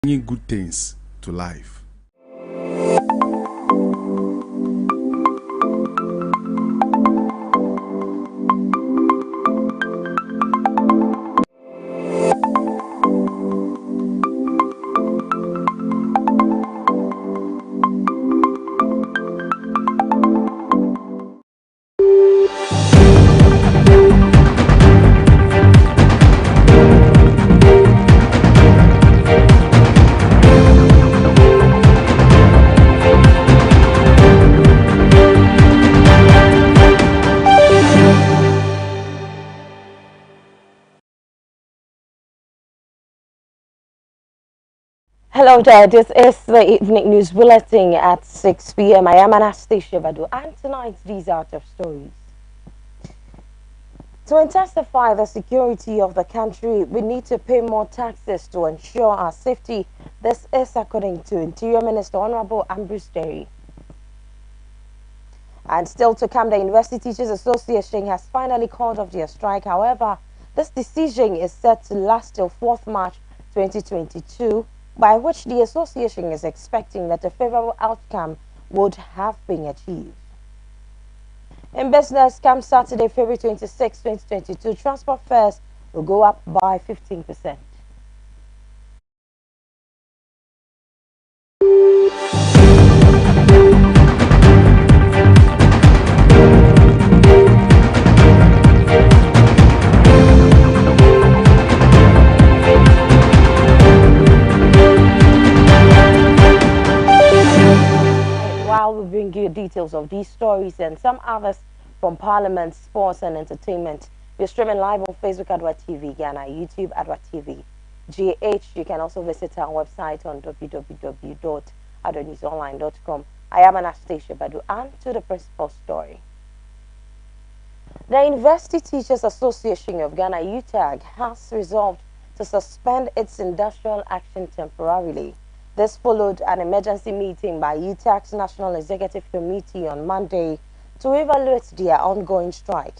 bringing good things to life. Hello there, this is the evening news bulletin at 6 p.m. I am Anastasia Baddoo, and tonight these are top stories. To intensify the security of the country, we need to pay more taxes to ensure our safety. This is according to Interior Minister Honorable Ambrose Derry. And still to come, the University Teachers Association has finally called off their strike. However, this decision is set to last till 4th March 2022, by which the association is expecting that a favorable outcome would have been achieved. In business, come Saturday, February 26, 2022, transport fares will go up by 15%. While we bring you details of these stories and some others from Parliament, sports and entertainment, we're streaming live on Facebook Adoa TV, Ghana, YouTube Adoa TV, GH. You can also visit our website on www.adoanewsonline.com. I am Anastasia Baddoo, and to the principal story. The University Teachers Association of Ghana, UTAG, has resolved to suspend its industrial action temporarily. This followed an emergency meeting by UTAG's National Executive Committee on Monday to evaluate their ongoing strike.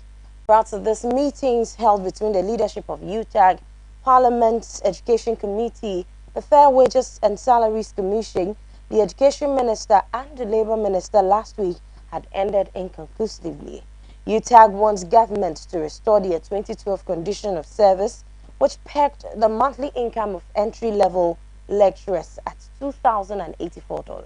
Prior to these meetings held between the leadership of UTAG, Parliament's Education Committee, the Fair Wages and Salaries Commission, the Education Minister and the Labour Minister last week had ended inconclusively. UTAG wants government to restore their 2012 condition of service, which pegged the monthly income of entry-level lecturers at $2,084.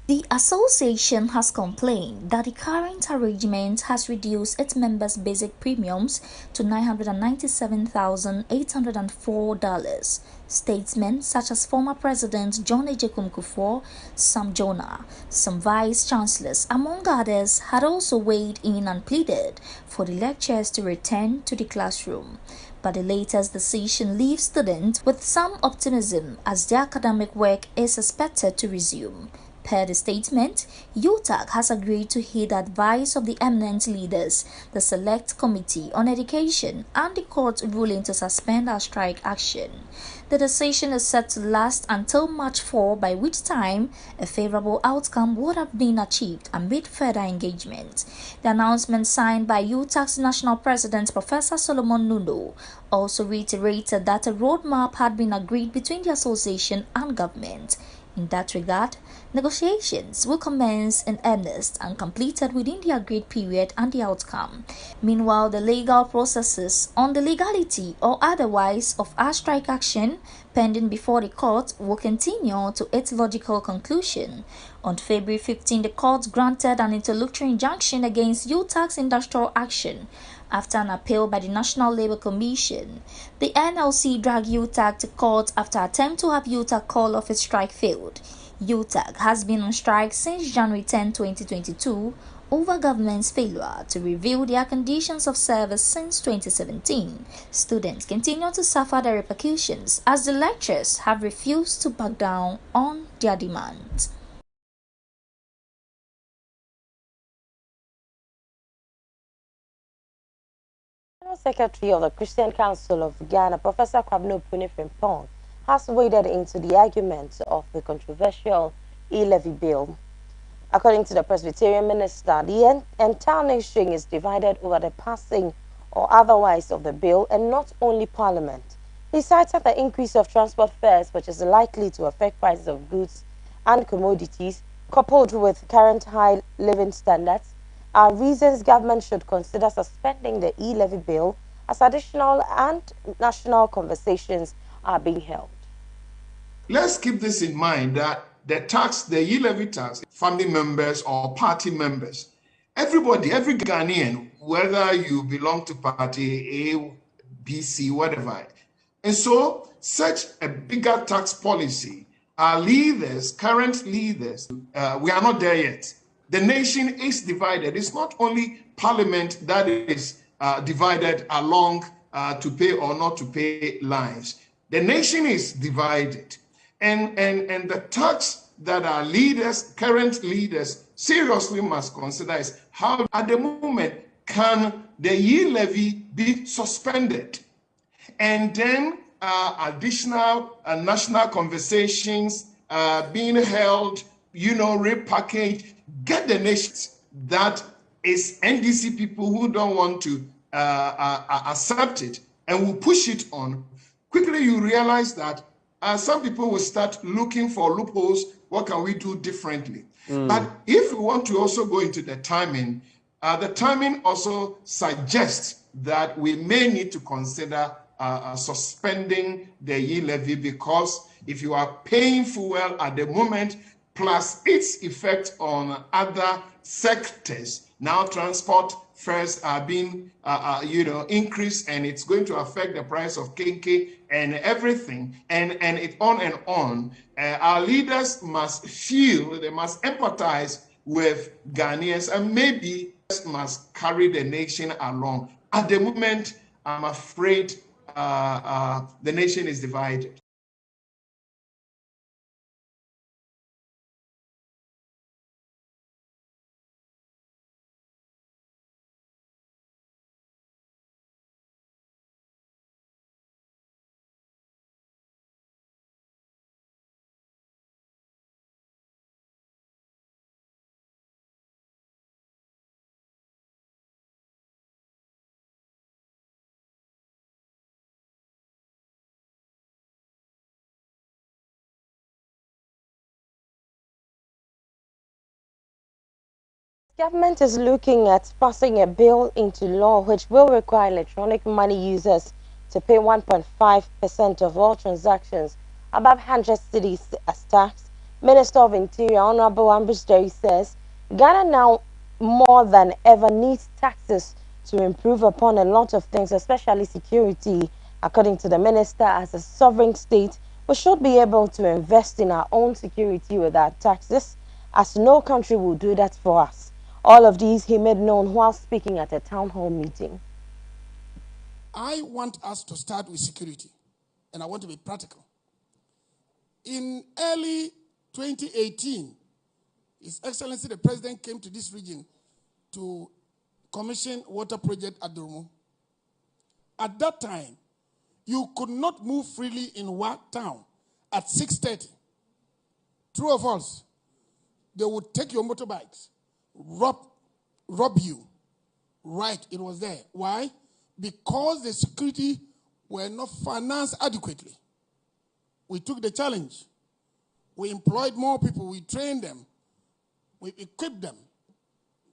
The association has complained that the current arrangement has reduced its members' basic premiums to $997,804. Statesmen such as former President John Ejekun Kufuor, Sam Jonah, some vice-chancellors, among others, had also weighed in and pleaded for the lecturers to return to the classroom. But the latest decision leaves students with some optimism as their academic work is expected to resume. Per the statement, UTAG has agreed to heed the advice of the eminent leaders, the Select Committee on Education, and the court ruling to suspend our strike action. The decision is set to last until March 4, by which time a favorable outcome would have been achieved amid further engagement. The announcement, signed by UTAG's National President Professor Solomon Nuno, also reiterated that a roadmap had been agreed between the association and government. In that regard, negotiations will commence in earnest and completed within the agreed period and the outcome. Meanwhile, the legal processes on the legality or otherwise of our strike action pending before the court will continue to its logical conclusion. On February 15, the court granted an interlocutory injunction against UTAG's industrial action after an appeal by the National Labour Commission. The NLC dragged UTAG to court after attempt to have UTAG call off its strike failed. UTAG has been on strike since January 10, 2022, over government's failure to review their conditions of service since 2017. Students continue to suffer the repercussions as the lecturers have refused to back down on their demands. Secretary of the Christian Council of Ghana, Professor Kwabno Punifrimpong, has waded into the argument of the controversial e-levy bill. According to the Presbyterian minister, the entire nation is divided over the passing or otherwise of the bill, and not only Parliament. He cited the increase of transport fares, which is likely to affect prices of goods and commodities, coupled with current high living standards, are reasons government should consider suspending the e-levy bill as additional and national conversations are being held. Let's keep this in mind that the e-levy tax, family members or party members, everybody, every Ghanaian, whether you belong to party A, B, C, whatever. And so such a bigger tax policy, our leaders, current leaders, we are not there yet. The nation is divided. It's not only parliament that is divided along to pay or not to pay lines. The nation is divided. And the tax that our leaders, current leaders, seriously must consider is how, at the moment, can the e-levy be suspended? And then additional national conversations being held, repackaged, get the nations that is NDC people who don't want to accept it and will push it on. Quickly, you realize that some people will start looking for loopholes. What can we do differently? But if we want to also go into the timing also suggests that we may need to consider suspending the e-levy, because if you are paying fuel at the moment, plus its effect on other sectors, now transport fares are being increased, and it's going to affect the price of kenke and everything, and it on and on. Our leaders must feel, they must empathize with Ghanaians, and maybe must carry the nation along. At the moment, I'm afraid the nation is divided. Government is looking at passing a bill into law which will require electronic money users to pay 1.5% of all transactions above 100 cedis as tax. Minister of Interior Honorable Ambrose Derry says Ghana now more than ever needs taxes to improve upon a lot of things, especially security. According to the minister, as a sovereign state, we should be able to invest in our own security with our taxes, as no country will do that for us. All of these he made known while speaking at a town hall meeting. I want us to start with security, and I want to be practical. In early 2018, His Excellency the President came to this region to commission water project at Adoa. At that time, you could not move freely in Wa town at 6:30. True or false? They would take your motorbikes, rob you. Right, it was there. Why? Because the security were not financed adequately. We took the challenge. We employed more people. We trained them. We equipped them.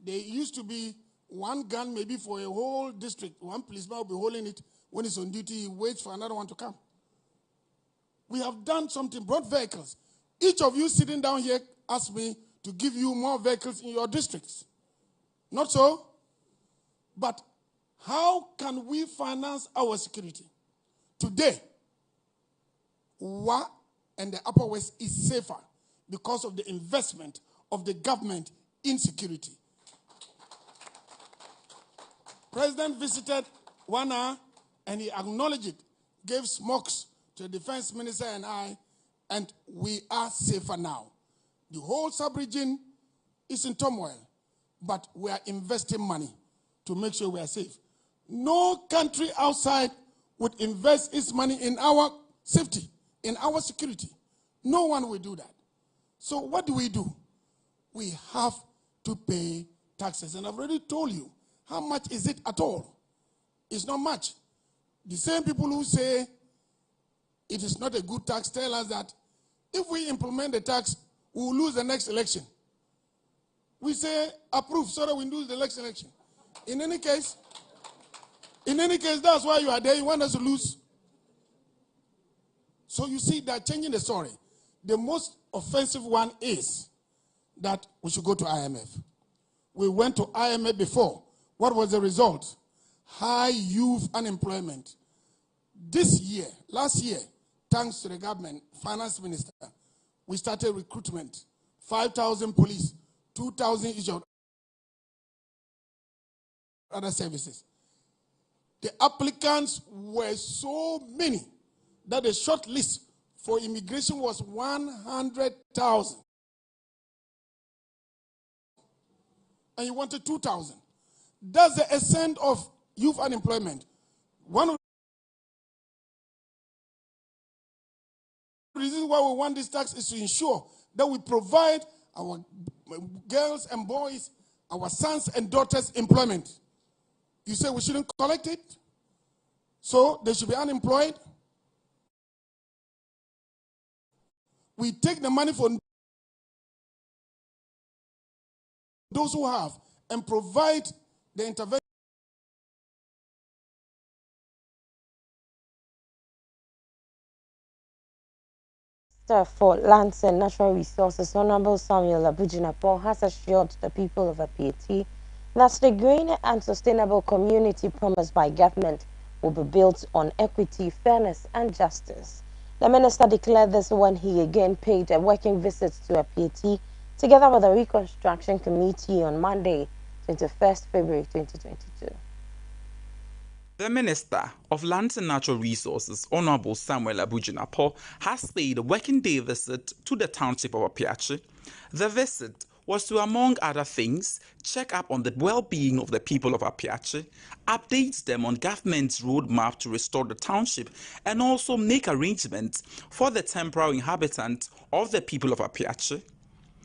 There used to be one gun maybe for a whole district. One policeman will be holding it. When he's on duty, he waits for another one to come. We have done something, brought vehicles. Each of you sitting down here asked me to give you more vehicles in your districts. Not so? But how can we finance our security? Today, Wa and the Upper West is safer because of the investment of the government in security. President visited Wana and he acknowledged it, gave smokes to the defense minister and I, and we are safer now. The whole sub-region is in turmoil, but we are investing money to make sure we are safe. No country outside would invest its money in our safety, in our security. No one will do that. So what do? We have to pay taxes. And I've already told you, how much is it at all? It's not much. The same people who say it is not a good tax, tell us that if we implement the tax, we will lose the next election. We say approve so that we lose the next election. In any case, that's why you are there. You want us to lose. So you see, they're changing the story. The most offensive one is that we should go to IMF. We went to IMF before. What was the result? High youth unemployment. This year, last year, thanks to the government, finance minister, we started recruitment. 5,000 police, 2,000 each of other services. The applicants were so many that the short list for immigration was 100,000. And you wanted 2,000. That's the extent of youth unemployment. One of the reasons why we want this tax is to ensure that we provide our girls and boys, our sons and daughters employment. You say we shouldn't collect it, so they should be unemployed. We take the money from those who have and provide the intervention Minister for Lands and Natural Resources, Honorable Samuel Abujinapo, has assured the people of Apieti that the green and sustainable community promised by government will be built on equity, fairness, and justice. The minister declared this when he again paid a working visit to Apieti together with the Reconstruction Committee on Monday, 21st February 2022. The Minister of Lands and Natural Resources, Honorable Samuel Abujinapo, has paid a working day visit to the township of Apiachi. The visit was to, among other things, check up on the well-being of the people of Apiachi, update them on government's roadmap to restore the township, and also make arrangements for the temporary inhabitants of the people of Apiachi.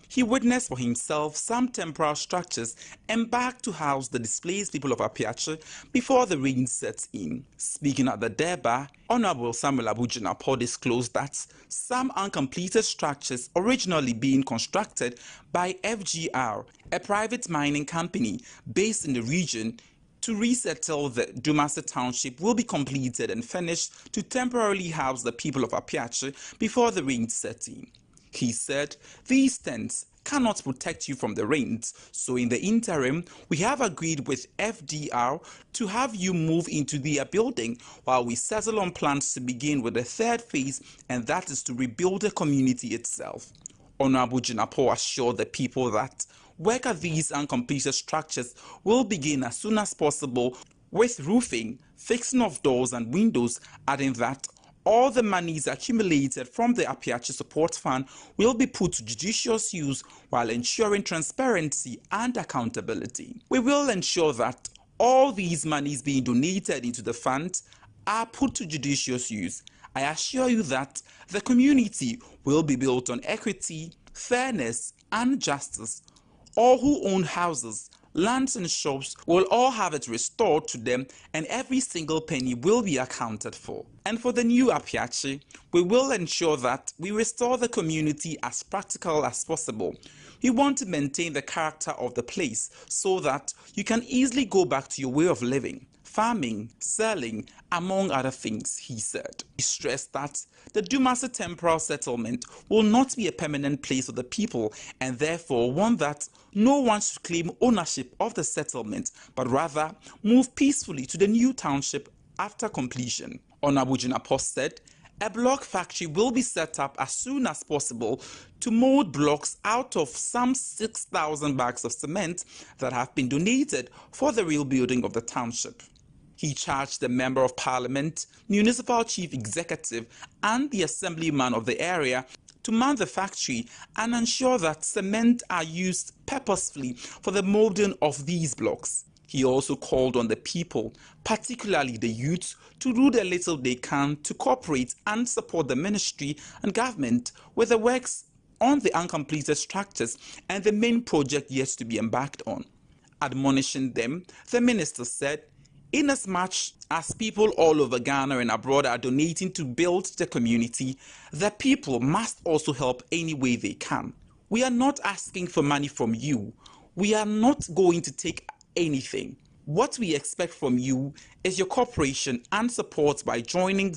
He witnessed for himself some temporary structures embarked to house the displaced people of Apiachi before the rain sets in. Speaking at the Deba, Honorable Samuel Abujinapo disclosed that some uncompleted structures originally being constructed by FGR, a private mining company based in the region, to resettle the Dumasi township will be completed and finished to temporarily house the people of Apiachi before the rain set in. He said, these tents cannot protect you from the rains, so in the interim, we have agreed with FDR to have you move into their building while we settle on plans to begin with the third phase, and that is to rebuild the community itself. Honorable Jinapo assured the people that work at these uncompleted structures will begin as soon as possible with roofing, fixing of doors and windows, adding that all the monies accumulated from the Apiachi Support Fund will be put to judicious use while ensuring transparency and accountability. We will ensure that all these monies being donated into the fund are put to judicious use. I assure you that the community will be built on equity, fairness, and justice. All who own houses, lands and shops will all have it restored to them, and every single penny will be accounted for. And for the new Apiachi, we will ensure that we restore the community as practical as possible. We want to maintain the character of the place so that you can easily go back to your way of living, farming, selling, among other things, he said. He stressed that the Dumasi temporal settlement will not be a permanent place for the people, and therefore one that no one should claim ownership of the settlement, but rather move peacefully to the new township after completion. Honorable Jinapo said, a block factory will be set up as soon as possible to mold blocks out of some 6,000 bags of cement that have been donated for the rebuilding of the township. He charged the Member of Parliament, Municipal Chief Executive, and the Assemblyman of the area to man the factory and ensure that cement are used purposefully for the molding of these blocks. He also called on the people, particularly the youth, to do the little they can to cooperate and support the ministry and government with the works on the uncompleted structures and the main project yet to be embarked on. Admonishing them, the minister said, Inasmuch as people all over Ghana and abroad are donating to build the community, the people must also help any way they can. We are not asking for money from you. We are not going to take anything. What we expect from you is your cooperation and support by joining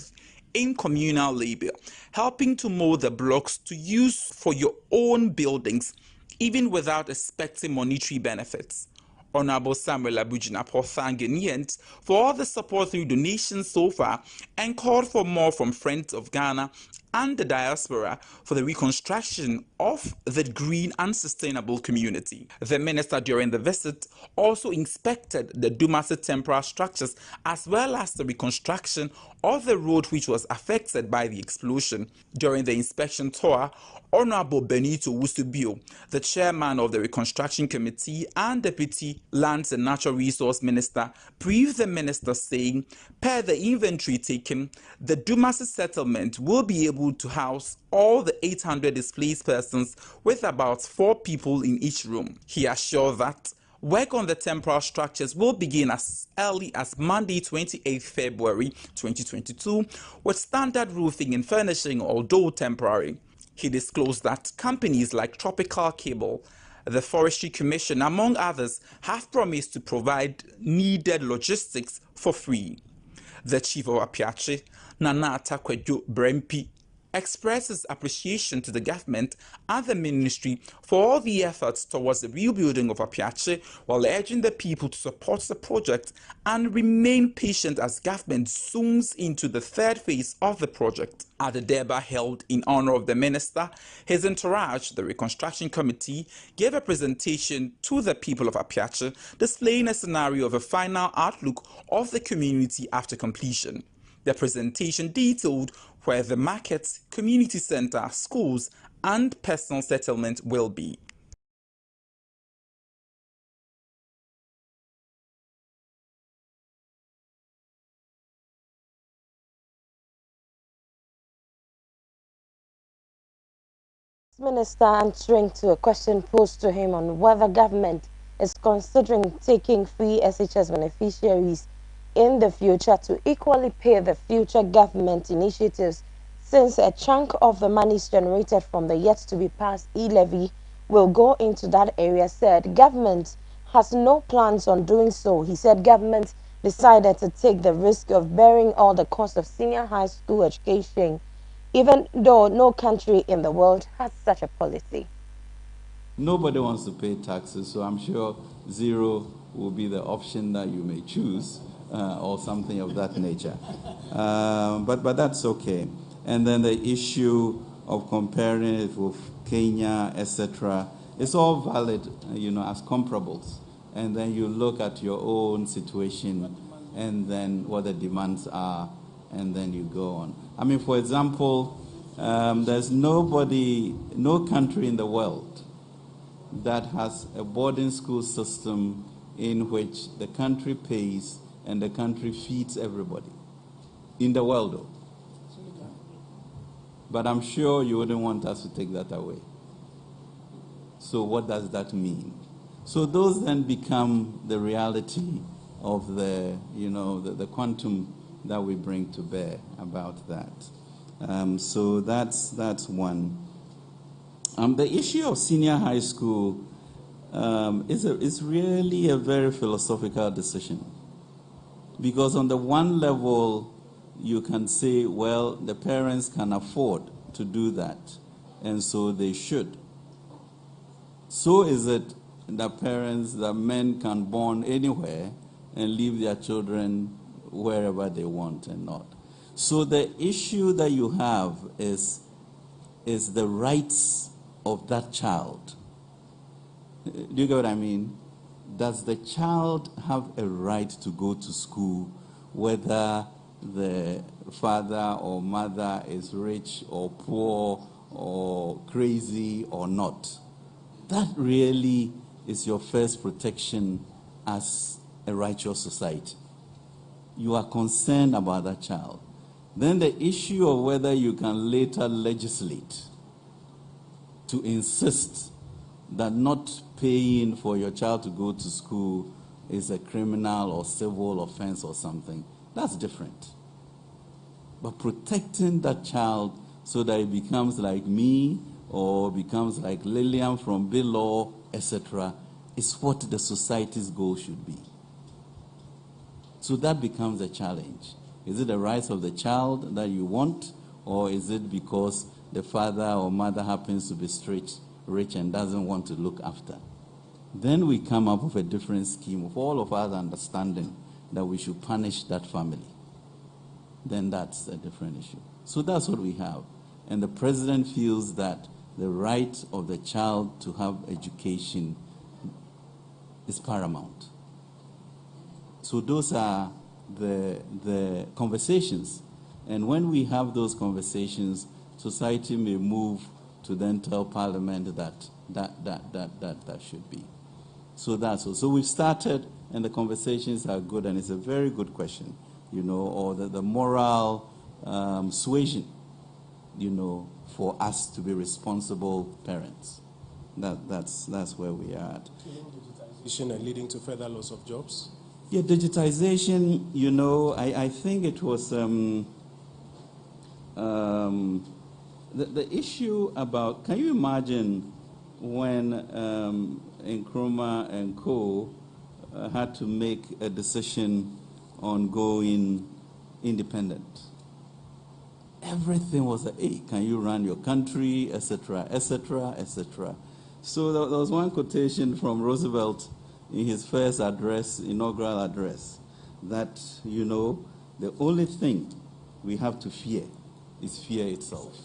in communal labor, helping to mold the blocks to use for your own buildings, even without expecting monetary benefits. Honorable Samuel Abujinapo thanked Ghanaians for all the support through donations so far and called for more from Friends of Ghana and the diaspora for the reconstruction of the green and sustainable community. The minister during the visit also inspected the Dumasi temporary structures as well as the reconstruction of the road which was affected by the explosion. During the inspection tour, Honorable Benito Wusubio, the chairman of the Reconstruction Committee and Deputy Lands and Natural Resource Minister, briefed the minister saying, per the inventory taken, the Dumasi settlement will be able to house all the 800 displaced persons with about 4 people in each room. He assured that work on the temporary structures will begin as early as Monday, 28 February 2022, with standard roofing and furnishing, although temporary. He disclosed that companies like Tropical Cable, the Forestry Commission, among others, have promised to provide needed logistics for free. The chief of Apiache, Nana Atakwejo Brempi, expresses appreciation to the government and the ministry for all the efforts towards the rebuilding of Apiache, while urging the people to support the project and remain patient as government zooms into the third phase of the project. At the Durbar held in honor of the minister, his entourage, the Reconstruction Committee, gave a presentation to the people of Apiache, displaying a scenario of a final outlook of the community after completion. The presentation detailed where the markets, community center, schools, and personal settlement will be. Minister answering to a question posed to him on whether government is considering taking free SHS beneficiaries in the future to equally pay the future government initiatives, since a chunk of the monies generated from the yet-to-be-passed e-levy will go into that area, said government has no plans on doing so. He said government decided to take the risk of bearing all the cost of senior high school education, even though no country in the world has such a policy. Nobody wants to pay taxes, so I'm sure zero will be the option that you may choose, or something of that nature. But that's okay. And then the issue of comparing it with Kenya, etc., it's all valid, as comparables. And then you look at your own situation and then what the demands are, and then you go on. I mean, for example, there's no country in the world that has a boarding school system in which the country pays and the country feeds everybody. In the world, though. But I'm sure you wouldn't want us to take that away. So what does that mean? So those then become the reality of the quantum that we bring to bear about that. So that's one. The issue of senior high school is really a very philosophical decision. Because on the one level, you can say, well, the parents can afford to do that, and so they should. So is it that men can born anywhere and leave their children wherever they want and not. So the issue that you have is the rights of that child. Do you get what I mean? Does the child have a right to go to school, whether the father or mother is rich or poor or crazy or not? That really is your first protection as a righteous society. You are concerned about that child. Then the issue of whether you can later legislate to insist that not paying for your child to go to school is a criminal or civil offense or something, that's different. But protecting that child so that it becomes like me or becomes like Lillian from Bill, etc., is what the society's goal should be. So that becomes a challenge. Is it the rights of the child that you want, or is it because the father or mother happens to be rich and doesn't want to look after? Then we come up with a different scheme of all of us understanding that we should punish that family. Then that's a different issue. So that's what we have. And the president feels that the right of the child to have education is paramount. So those are the conversations. And when we have those conversations, society may move to then tell Parliament that should be. So that's all. So we've started, and the conversations are good, and it's a very good question, or the moral suasion, for us to be responsible parents. That's where we are at. Digitization and leading to further loss of jobs? Yeah, digitization, I think it was the issue about, can you imagine when Nkrumah and co. had to make a decision on going independent? Everything was hey, can you run your country, etc., etc., etc. So there was one quotation from Roosevelt in his first inaugural address, that, the only thing we have to fear is fear itself.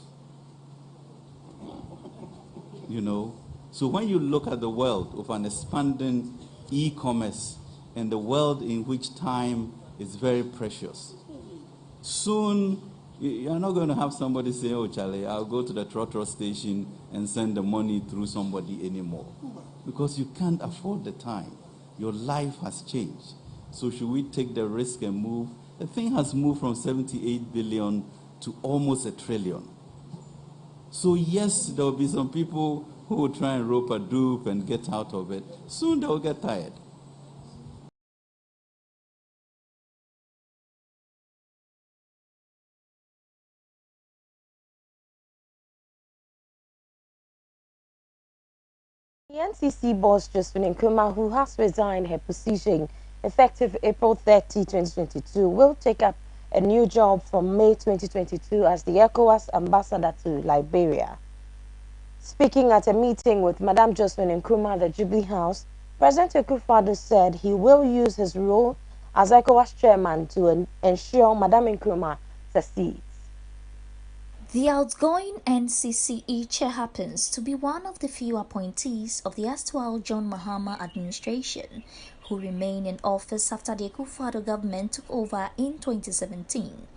So when you look at the world of an expanding e-commerce and the world in which time is very precious, soon you're not going to have somebody say, oh, Charlie, I'll go to the trotro station and send the money through somebody anymore. Because you can't afford the time. Your life has changed. So should we take the risk and move? The thing has moved from 78 billion to almost $1 trillion. So yes, there will be some people who will try and rope a dupe and get out of it. Soon they will get tired. The NCC boss, Josephine Nkrumah, who has resigned her position effective April 30, 2022, will take up a new job from May 2022 as the ECOWAS ambassador to Liberia. Speaking at a meeting with Madam Josephine Nkrumah at the Jubilee House, President Akufo-Addo said he will use his role as ECOWAS chairman to ensure Madam Nkrumah succeeds. The outgoing NCCE chair happens to be one of the few appointees of the erstwhile John Mahama administration who remained in office after the Akufo-Addo government took over in 2017.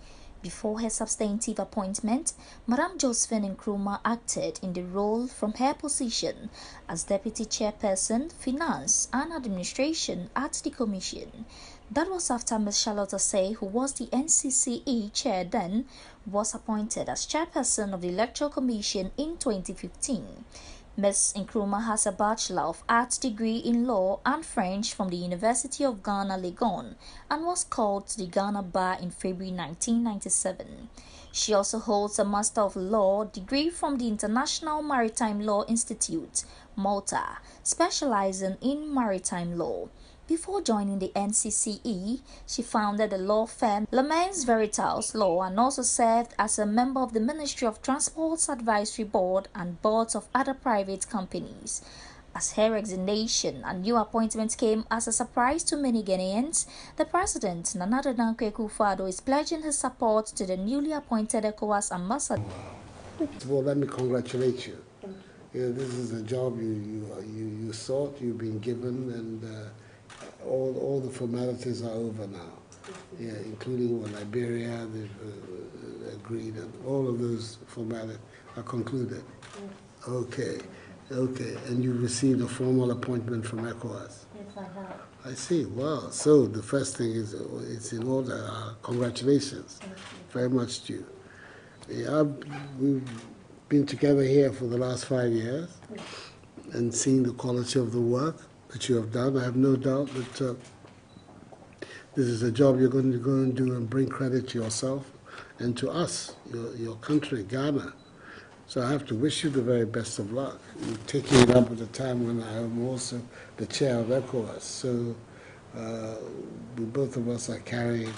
Before her substantive appointment, Madam Josephine Nkrumah acted in the role from her position as Deputy Chairperson, Finance and Administration at the Commission. That was after Ms. Charlotte Osei, who was the NCCE chair then, was appointed as chairperson of the Electoral Commission in 2015. Ms. Nkrumah has a Bachelor of Arts degree in Law and French from the University of Ghana, Legon, and was called to the Ghana Bar in February 1997. She also holds a Master of Law degree from the International Maritime Law Institute, Malta, specializing in maritime law. Before joining the NCCE, she founded the law firm Lamens Veritas Law and also served as a member of the Ministry of Transport's Advisory Board and boards of other private companies. As her resignation and new appointments came as a surprise to many Ghanaians, the President, Nana Addo Dankwa Akufo-Addo, is pledging his support to the newly appointed ECOWAS ambassador. Well, let me congratulate you. This is a job you sought, you've been given, and all the formalities are over now. Yeah, including Liberia, they've agreed, and all of those formalities are concluded. Okay, and you received a formal appointment from ECOWAS. Yes, I have. I see. Wow. So the first thing is it's in order. Congratulations. Very much to you. Yeah, we've been together here for the last 5 years and seeing the quality of the work that you have done. I have no doubt that This is a job you're going to go and do and bring credit to yourself and to us, your country, Ghana. So I have to wish you the very best of luck. You're taking it up at a time when I am also the chair of ECOWAS. So we both of us are carrying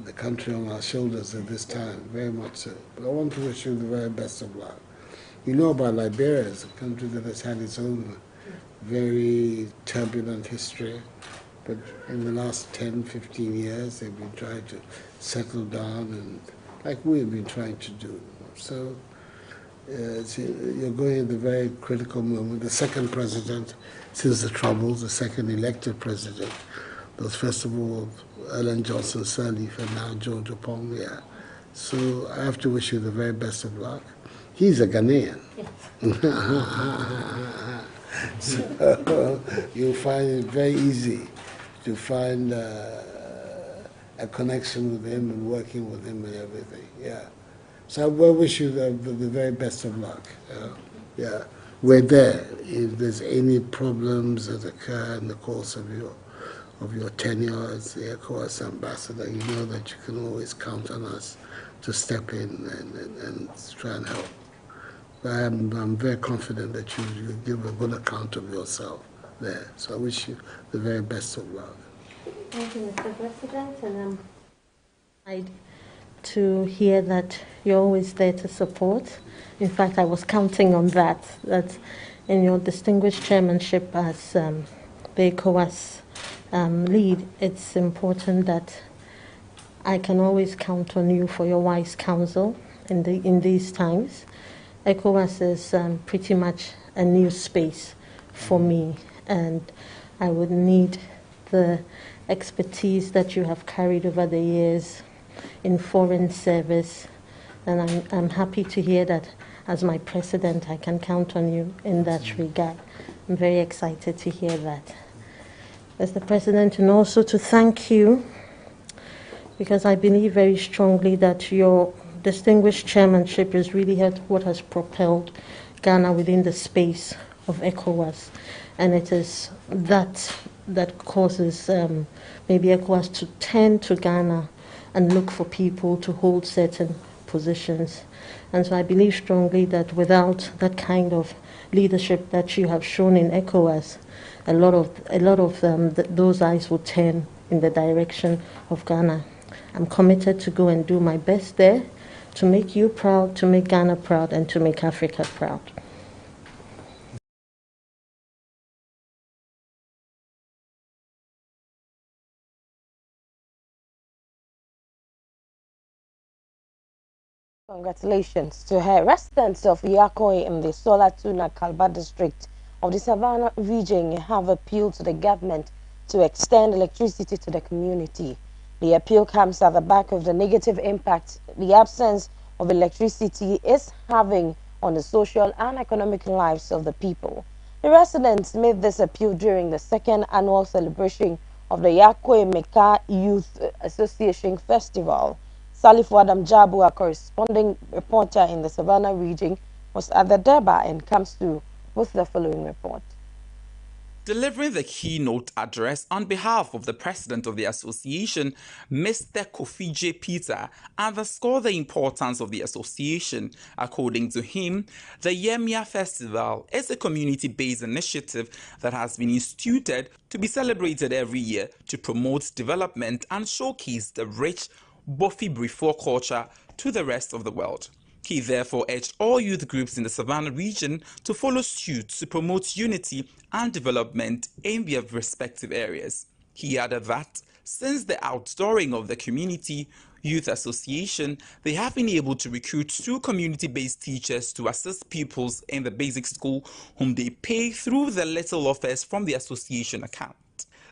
the country on our shoulders at this time, very much so. But I want to wish you the very best of luck. You know about Liberia as a country that has had its own very turbulent history, but in the last 10, 15 years, they've been trying to settle down, and like we've been trying to do. So you're going at the very critical moment. The second president since the Troubles, the second elected president, was first of all Ellen Johnson Sirleaf and now George Opong. Yeah. So I have to wish you the very best of luck. He's a Ghanaian. So you'll find it very easy to find a connection with him and working with him and everything. Yeah. So I wish you the very best of luck. Yeah. We're there. If there's any problems that occur in the course of your tenure as the ECOWAS ambassador, you know that you can always count on us to step in and try and help. But I'm very confident that you give a good account of yourself there. So I wish you the very best of luck. Thank you, Mr. President, and I'm to hear that you're always there to support. In fact, I was counting on that in your distinguished chairmanship as the ECOWAS lead, it's important that I can always count on you for your wise counsel in these times. ECOWAS is pretty much a new space for me, and I would need the expertise that you have carried over the years in foreign service, and I'm happy to hear that as my president I can count on you in that regard. I'm very excited to hear that, Mr. President, and also to thank you, because I believe very strongly that your distinguished chairmanship is really what has propelled Ghana within the space of ECOWAS, and it is that causes maybe ECOWAS to turn to Ghana and look for people to hold certain positions. And so I believe strongly that without that kind of leadership that you have shown in ECOWAS, a lot of those eyes will turn in the direction of Ghana. I'm committed to go and do my best there, to make you proud, to make Ghana proud, and to make Africa proud. Congratulations to her. Residents of Yakoi in the Sola Tuna Kalba district of the Savannah region have appealed to the government to extend electricity to the community. The appeal comes at the back of the negative impact the absence of electricity is having on the social and economic lives of the people. The residents made this appeal during the second annual celebration of the Yakoi Meka Youth Association Festival. Salif Adam Jabu, a corresponding reporter in the Savannah region, was at the Durbar and comes to with the following report. Delivering the keynote address on behalf of the president of the association, Mr. Kofi J. Peter, underscored the importance of the association. According to him, the Yemia Festival is a community-based initiative that has been instituted to be celebrated every year to promote development and showcase the rich Bofi-Brifo culture to the rest of the world. He therefore urged all youth groups in the Savannah region to follow suit to promote unity and development in their respective areas. He added that since the outdooring of the Community Youth Association, they have been able to recruit 2 community-based teachers to assist pupils in the basic school whom they pay through the little offers from the association account.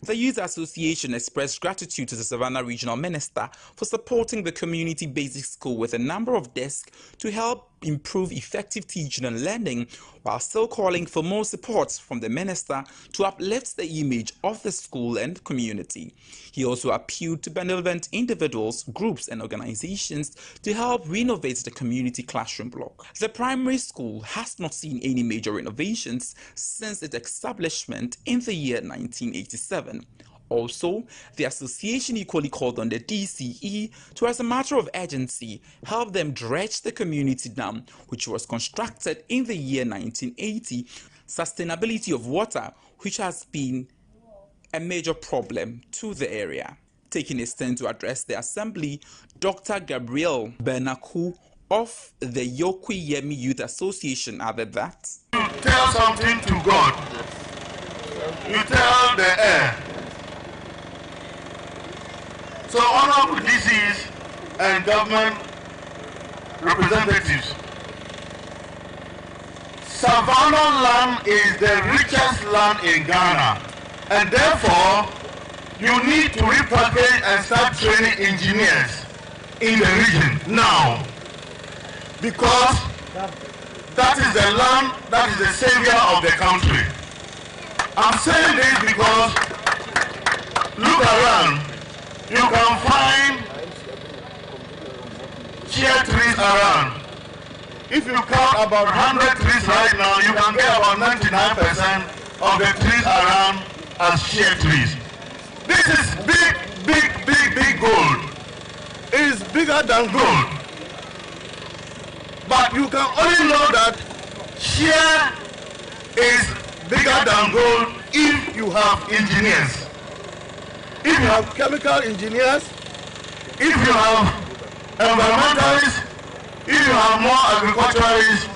The Youth Association expressed gratitude to the Savannah Regional Minister for supporting the community basic school with a number of desks to help improve effective teaching and learning, while still calling for more support from the minister to uplift the image of the school and community. He also appealed to benevolent individuals, groups and organizations to help renovate the community classroom block. The primary school has not seen any major renovations since its establishment in the year 1987. Also, the association equally called on the DCE to, as a matter of urgency, help them dredge the community dam, which was constructed in the year 1980. Sustainability of water, which has been a major problem to the area. Taking his turn to address the assembly, Dr. Gabriel Bernaku of the Yokwi Yemi Youth Association added that you tell something to God, you tell the air. So honorable DCs and government representatives, Savannah land is the richest land in Ghana, and therefore you need to repackage and start training engineers in the region now, because that is the land that is the savior of the country. I'm saying this because look around, you can find shea trees around. If you count about 100 trees right now, you can get about 99% of the trees around as shea trees. This is big gold. It is bigger than gold. But you can only know that shea is bigger than gold if you have engineers. If you have chemical engineers, if you have environmentalists, if you have more agriculturalists,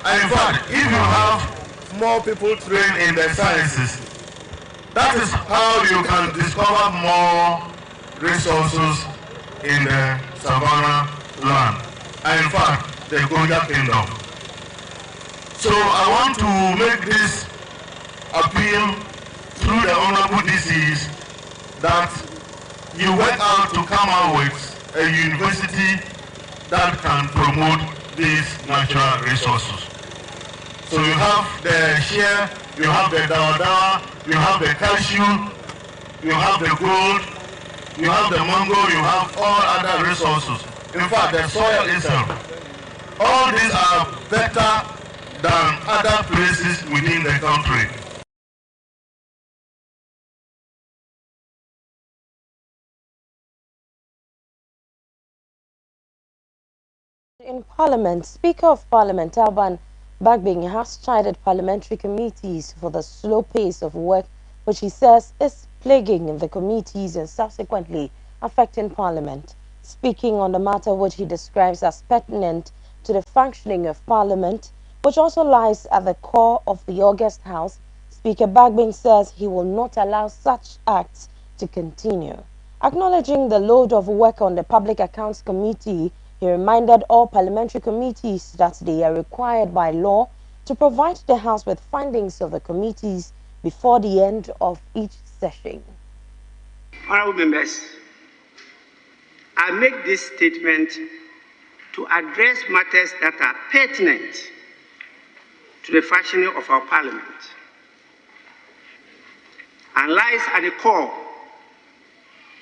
and in fact, if you have more people trained in the sciences, that is how you can discover more resources in the Savannah land, and in fact, the Gonja Kingdom. So I want to make this appeal through the honorable DCs that you work out to come out with a university that can promote these natural resources. So you have the shea, you have the dawa, you have the cashew, you have the gold, you have the mango, you have all other resources. In fact, the soil itself. All these are better than other places within the country. In Parliament, Speaker of Parliament Alban Bagbing has chided parliamentary committees for the slow pace of work, which he says is plaguing the committees and subsequently affecting Parliament. Speaking on the matter which he describes as pertinent to the functioning of Parliament, which also lies at the core of the August House, Speaker Bagbing says he will not allow such acts to continue. Acknowledging the load of work on the Public Accounts Committee, he reminded all parliamentary committees that they are required by law to provide the House with findings of the committees before the end of each session. Honourable members, I make this statement to address matters that are pertinent to the functioning of our Parliament and lies at the core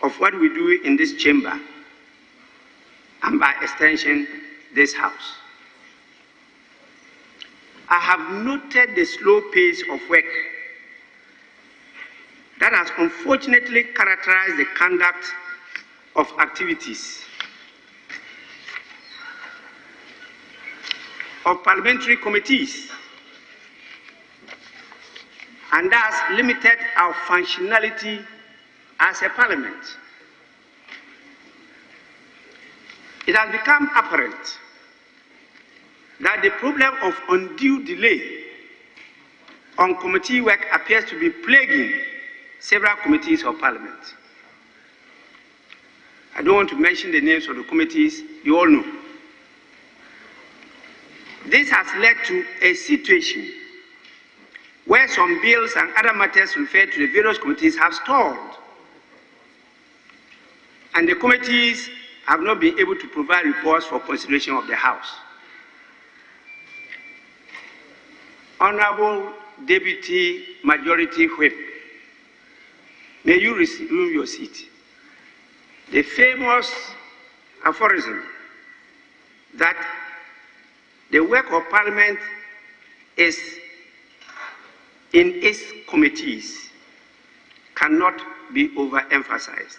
of what we do in this chamber and by extension, this House. I have noted the slow pace of work that has unfortunately characterized the conduct of activities of parliamentary committees and thus limited our functionality as a parliament. It has become apparent that the problem of undue delay on committee work appears to be plaguing several committees of Parliament. I don't want to mention the names of the committees, you all know. This has led to a situation where some bills and other matters referred to the various committees have stalled, and the committees have not been able to provide reports for consideration of the House. Honorable Deputy Majority Whip, may you resume your seat. The famous aphorism that the work of Parliament is in its committees cannot be overemphasized.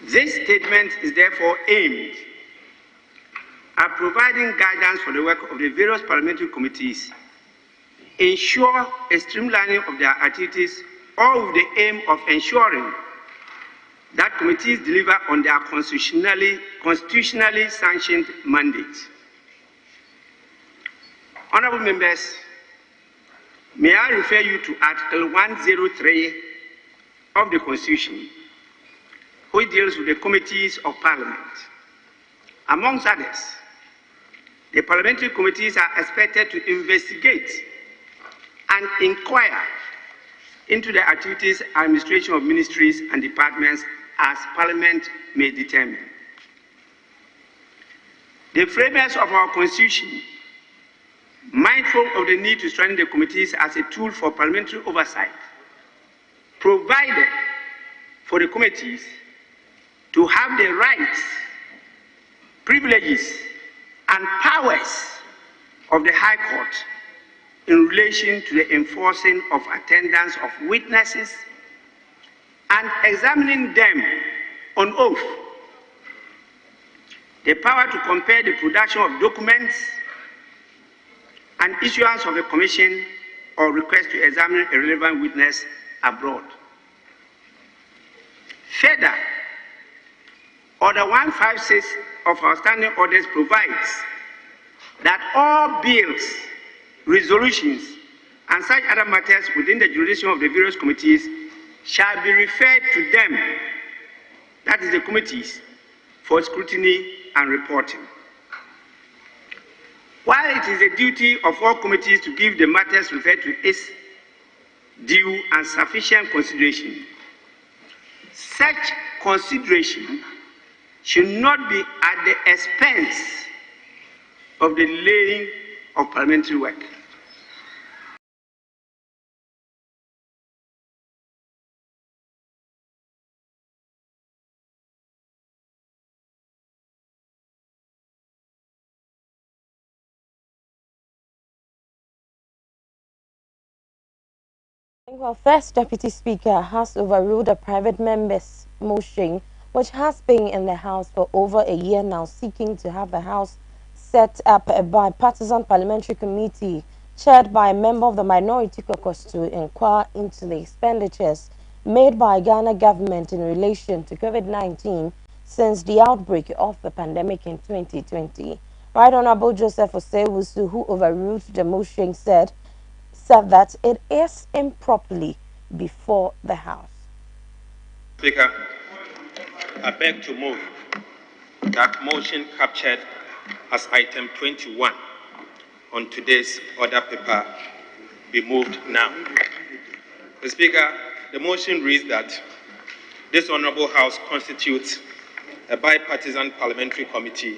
This statement is therefore aimed at providing guidance for the work of the various parliamentary committees, ensure a streamlining of their activities, all with the aim of ensuring that committees deliver on their constitutionally sanctioned mandates. Honorable members, may I refer you to Article 103 of the Constitution, which deals with the committees of Parliament. Amongst others, the parliamentary committees are expected to investigate and inquire into the activities and administration of ministries and departments as Parliament may determine. The framers of our Constitution, mindful of the need to strengthen the committees as a tool for parliamentary oversight, provided for the committees to have the rights, privileges, and powers of the High Court in relation to the enforcing of attendance of witnesses and examining them on oath, the power to compare the production of documents and issuance of a commission or request to examine a relevant witness abroad. Further, Order 156 of our standing orders provides that all bills, resolutions, and such other matters within the jurisdiction of the various committees shall be referred to them, that is the committees, for scrutiny and reporting. While it is the duty of all committees to give the matters referred to its due and sufficient consideration, such consideration should not be at the expense of the delaying of parliamentary work. Well, First Deputy Speaker has overruled a private member's motion which has been in the House for over a year now, seeking to have the House set up a bipartisan parliamentary committee chaired by a member of the Minority Caucus to inquire into the expenditures made by Ghana government in relation to COVID-19 since the outbreak of the pandemic in 2020. Right Honorable Joseph Osei-Wusu, who overruled the motion, said that it is improperly before the House. Speaker, I beg to move that motion captured as item 21 on today's order paper be moved now. Mr. Speaker, the motion reads that this Honourable House constitutes a bipartisan parliamentary committee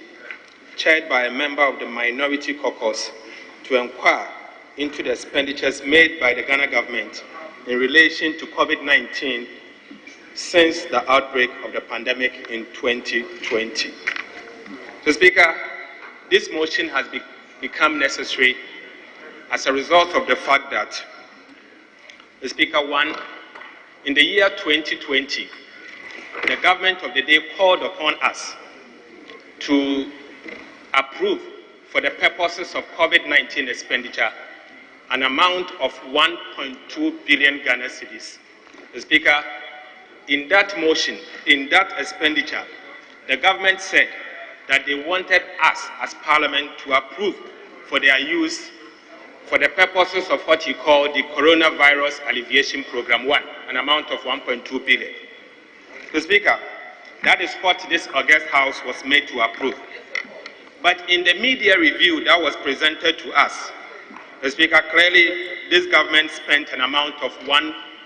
chaired by a member of the Minority Caucus to inquire into the expenditures made by the Ghana government in relation to COVID-19 since the outbreak of the pandemic in 2020. So, Speaker, this motion has become necessary as a result of the fact that, Speaker, one, in the year 2020, the government of the day called upon us to approve, for the purposes of COVID-19 expenditure, an amount of 1.2 billion Ghana cedis. Speaker, in that motion, in that expenditure, the government said that they wanted us as Parliament to approve for their use for the purposes of what he called the Coronavirus Alleviation Program 1, an amount of 1.2 billion. So, Speaker, that is what this August House was made to approve. But in the media review that was presented to us, the Speaker, clearly this government spent an amount of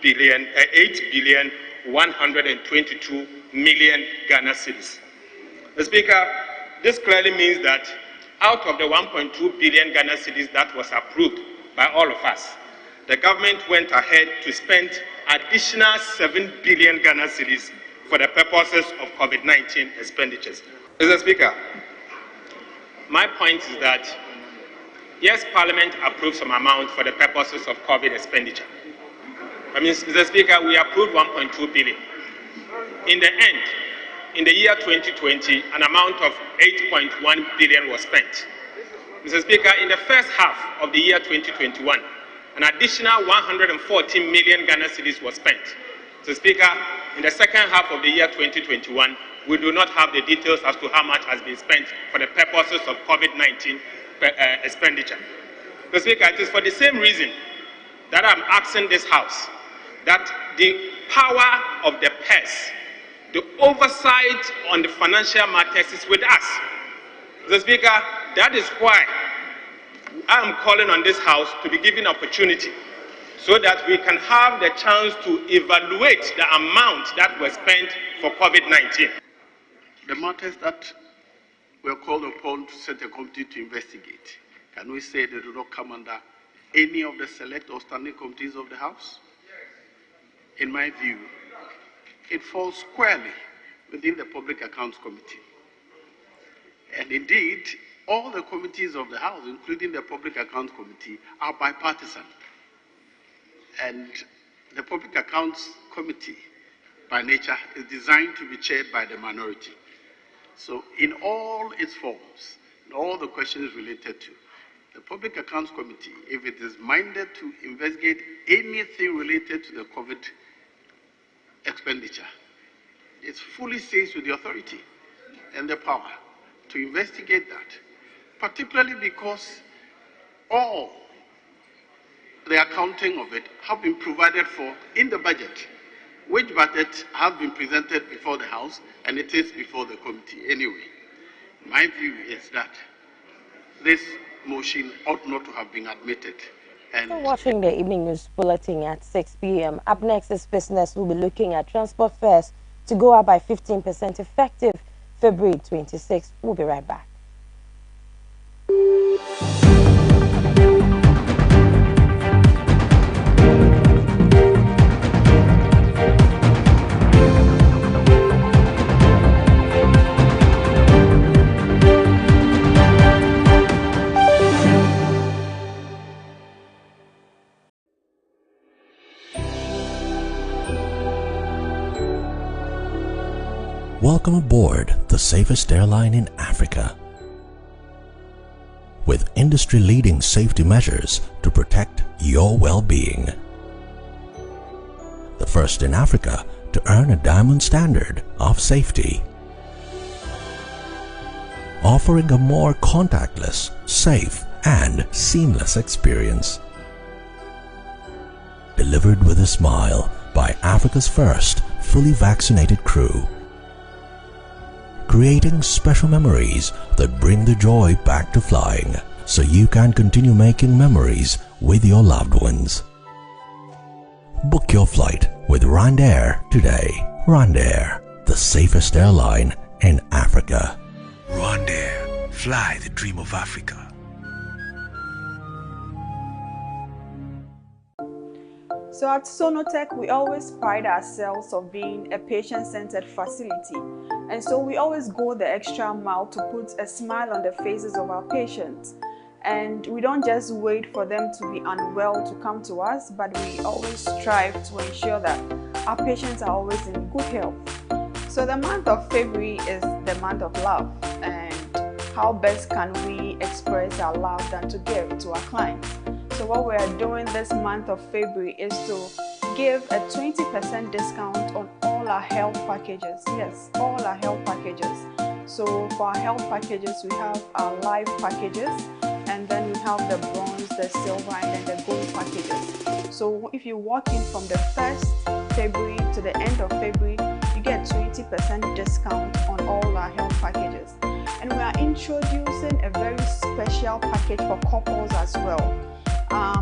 8,122 million Ghana cedis. The Speaker, this clearly means that out of the 1.2 billion Ghana cedis that was approved by all of us, the government went ahead to spend additional 7 billion Ghana cedis for the purposes of COVID-19 expenditures. Mr. Speaker, my point is that yes, Parliament approved some amount for the purposes of COVID expenditure. Mr. Speaker, we approved 1.2 billion. In the end, in the year 2020, an amount of 8.1 billion was spent. Mr. Speaker, in the first half of the year 2021, an additional 114 million Ghana cedis was spent. Mr. Speaker, in the second half of the year 2021, we do not have the details as to how much has been spent for the purposes of COVID-19 expenditure. Mr. Speaker, it is for the same reason that I'm asking this House that the power of the purse, the oversight on the financial matters is with us. Mr. Speaker, that is why I am calling on this House to be given opportunity so that we can have the chance to evaluate the amount that was spent for COVID-19. The matters that we are called upon to set a committee to investigate, can we say they do not come under any of the select or standing committees of the House? In my view, it falls squarely within the Public Accounts Committee. And indeed, all the committees of the House, including the Public Accounts Committee, are bipartisan. And the Public Accounts Committee, by nature, is designed to be chaired by the minority. So in all its forms, and all the questions related to the Public Accounts Committee, if it is minded to investigate anything related to the COVID expenditure, it fully stays with the authority and the power to investigate that, particularly because all the accounting of it have been provided for in the budget, which budget have been presented before the House, and it is before the committee anyway. My view is that this motion ought not to have been admitted. And so watching the evening news bulletin at 6 p.m. Up next is business. We'll be looking at transport fares to go up by 15% effective February 26. We'll be right back. Welcome aboard the safest airline in Africa. With industry-leading safety measures to protect your well-being. The first in Africa to earn a diamond standard of safety. Offering a more contactless, safe, and seamless experience. Delivered with a smile by Africa's first fully vaccinated crew. Creating special memories that bring the joy back to flying, so you can continue making memories with your loved ones. Book your flight with RwandAir today. RwandAir, the safest airline in Africa. RwandAir, fly the dream of Africa. So at Sonotech, we always pride ourselves of being a patient-centered facility. And so we always go the extra mile to put a smile on the faces of our patients. And we don't just wait for them to be unwell to come to us, but we always strive to ensure that our patients are always in good health. So the month of February is the month of love. And how best can we express our love than to give to our clients? So what we are doing this month of February is to give a 20% discount on all our health packages. Yes, all our health packages. So for our health packages, we have our life packages, and then we have the bronze, the silver, and then the gold packages. So if you walk in from the 1st February to the end of February, you get 20% discount on all our health packages. And we are introducing a very special package for couples as well.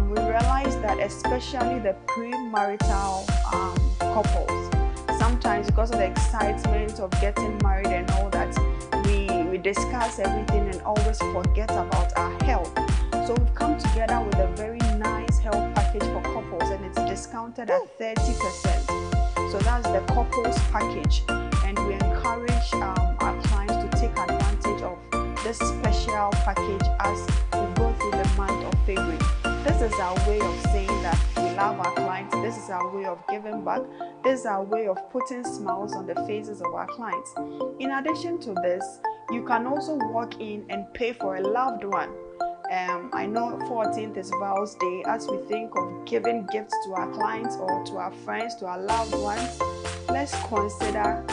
We realized that especially the premarital couples, sometimes because of the excitement of getting married and all that, we discuss everything and always forget about our health. So we've come together with a very nice health package for couples, and it's discounted at 30%. So that's the couples package, and we encourage our clients to take advantage of this special package as we go through the month of February. This is our way of saying that we love our clients. This is our way of giving back. This is our way of putting smiles on the faces of our clients. In addition to this, you can also walk in and pay for a loved one. I know 14th is Vows Day. As we think of giving gifts to our clients or to our friends, to our loved ones, let's consider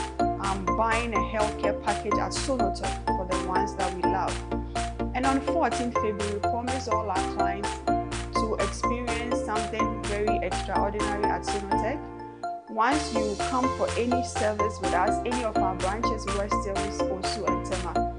buying a healthcare package at Sonotech for the ones that we love. And on 14th February, we promise all our clients to experience something very extraordinary at Sonotech. Once you come for any service with us, any of our branches, West Service, Osu, and Tema,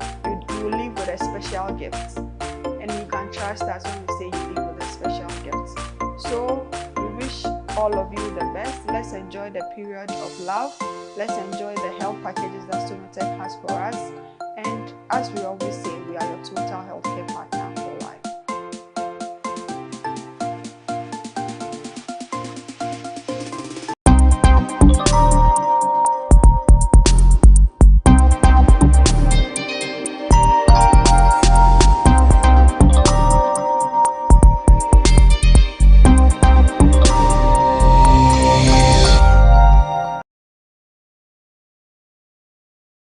you will leave with a special gift. And you can trust us when we say you leave with a special gift. So we wish all of you the best. Let's enjoy the period of love. Let's enjoy the health packages that Sonotech has for us. And as we always say, we are your total healthcare partner for life.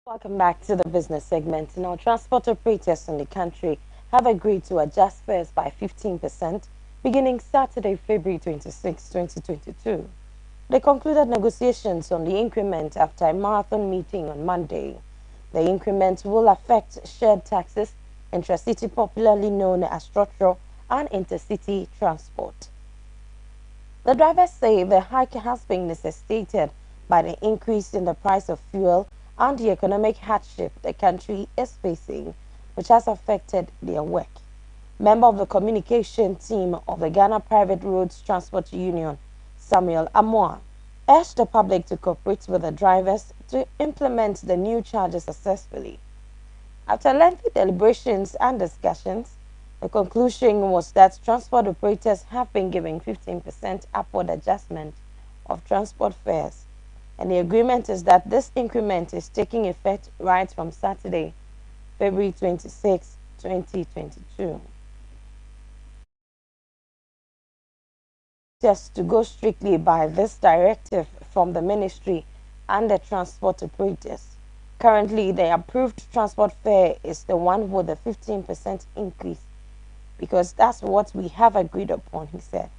Welcome back to the business segment. Now, transport operators in the country have agreed to adjust fares by 15% beginning Saturday, February 26, 2022. They concluded negotiations on the increment after a marathon meeting on Monday. The increment will affect shared taxis, intracity popularly known as trotro, and intercity transport. The drivers say the hike has been necessitated by the increase in the price of fuel and the economic hardship the country is facing, which has affected their work. Member of the communication team of the Ghana Private Roads Transport Union, Samuel Amoa, urged the public to cooperate with the drivers to implement the new charges successfully. After lengthy deliberations and discussions, the conclusion was that transport operators have been given 15% upward adjustment of transport fares, and the agreement is that this increment is taking effect right from Saturday, February 26, 2022. Just to go strictly by this directive from the ministry and the transport operators. Currently, the approved transport fare is the one with the 15% increase because that's what we have agreed upon, he said.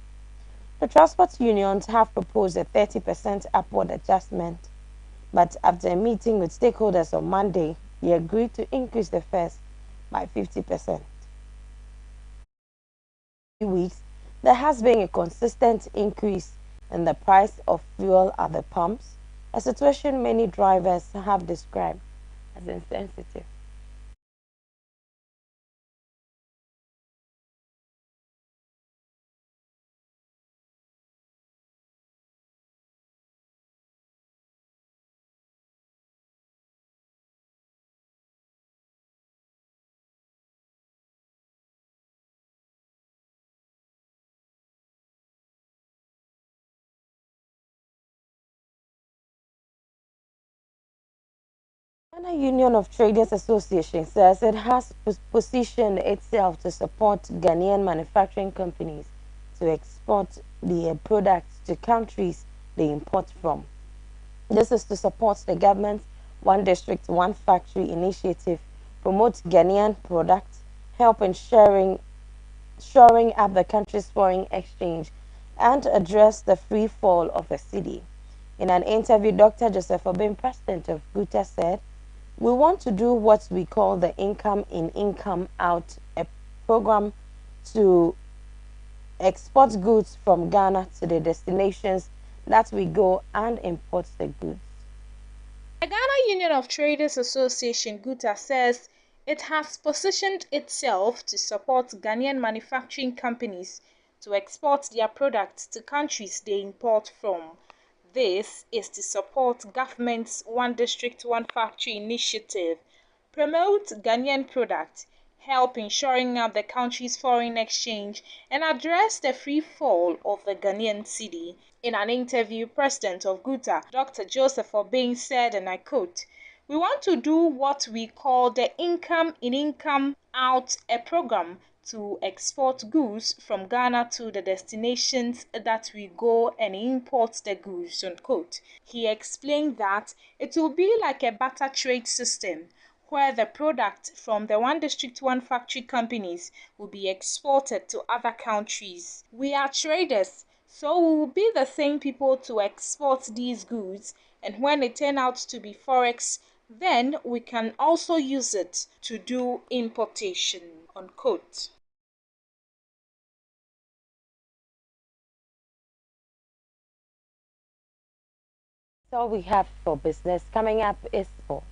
The transport unions have proposed a 30% upward adjustment, but after a meeting with stakeholders on Monday, they agreed to increase the fares by 50%. In weeks, there has been a consistent increase in the price of fuel at the pumps, a situation many drivers have described as insensitive. Ghana Union of Traders Association says it has positioned itself to support Ghanaian manufacturing companies to export their products to countries they import from. This is to support the government's One District, One Factory initiative, promote Ghanaian products, help in shoring up the country's foreign exchange, and address the free fall of a cedi. In an interview, Dr. Joseph Obin, president of GUTA, said, "We want to do what we call the income in, income out, a program to export goods from Ghana to the destinations that we go and import the goods." The Ghana Union of Traders Association (GUTA) says it has positioned itself to support Ghanaian manufacturing companies to export their products to countries they import from. This is to support government's One District, One Factory initiative, promote Ghanaian products, help in shoring up the country's foreign exchange, and address the free fall of the Ghanaian cedi. In an interview, President of GUTA, Dr. Joseph Obin, said, and I quote, "We want to do what we call the income in, income out, a program to export goods from Ghana to the destinations that we go and import the goods, unquote. He explained that it will be like a barter trade system where the product from the one district, one factory companies will be exported to other countries. We are traders, so we will be the same people to export these goods, and when it turn out to be forex, then we can also use it to do importation, unquote. That's all we have for business. Coming up is sports.